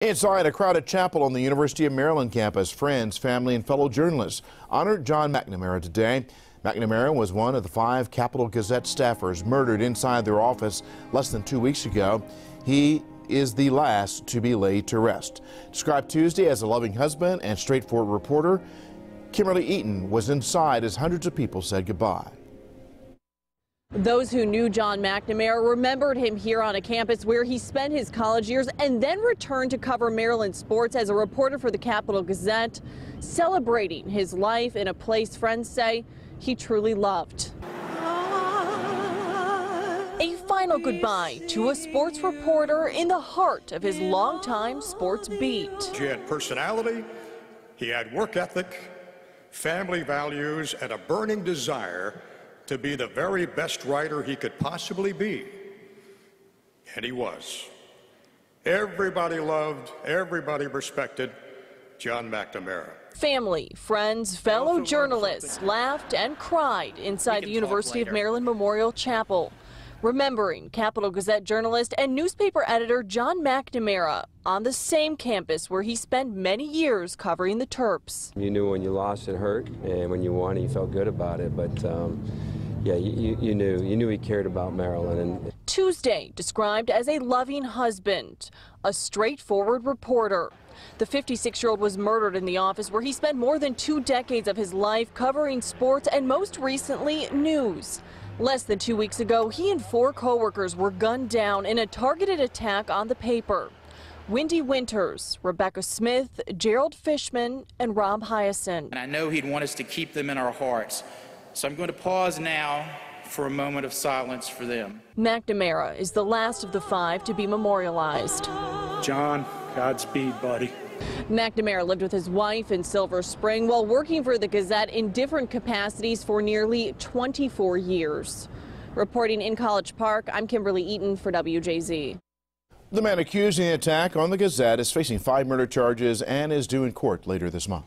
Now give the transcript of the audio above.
Inside a crowded chapel on the University of Maryland campus, friends, family, and fellow journalists honored John McNamara today. McNamara was one of the 5 Capitol Gazette staffers murdered inside their office less than 2 weeks ago. He is the last to be laid to rest. Described Tuesday as a loving husband and straightforward reporter, Kimberly Eaton was inside as hundreds of people said goodbye. Those who knew John McNamara remembered him here on a campus where he spent his college years and then returned to cover Maryland sports as a reporter for the Capitol Gazette, celebrating his life in a place friends say he truly loved. A final goodbye to a sports reporter in the heart of his longtime sports beat. He had personality, he had work ethic, family values, and a burning desire to be the very best writer he could possibly be. And he was. Everybody loved, everybody respected John McNamara. Family, friends, fellow journalists laughed and cried inside the University of Maryland Memorial Chapel, remembering Capitol Gazette journalist and newspaper editor John McNamara on the same campus where he spent many years covering the Terps. You knew when you lost it hurt, and when you won you felt good about it, but yeah, you knew he cared about Maryland. And Tuesday described as a loving husband, a straightforward reporter. The 56-year-old was murdered in the office where he spent more than 2 decades of his life covering sports and most recently news. Less than 2 weeks ago, he and 4 co-workers were gunned down in a targeted attack on the paper. Wendy Winters, Rebecca Smith, Gerald Fishman, and Rob Hyacinth. And I know he'd want us to keep them in our hearts. So I'm going to pause now for a moment of silence for them. McNamara is the last of the 5 to be memorialized. John, Godspeed, buddy. McNamara lived with his wife in Silver Spring while working for the Gazette in different capacities for nearly 24 years. Reporting in College Park, I'm Kimberly Eaton for WJZ. The man accused in the attack on the Gazette is facing 5 murder charges and is due in court later this month.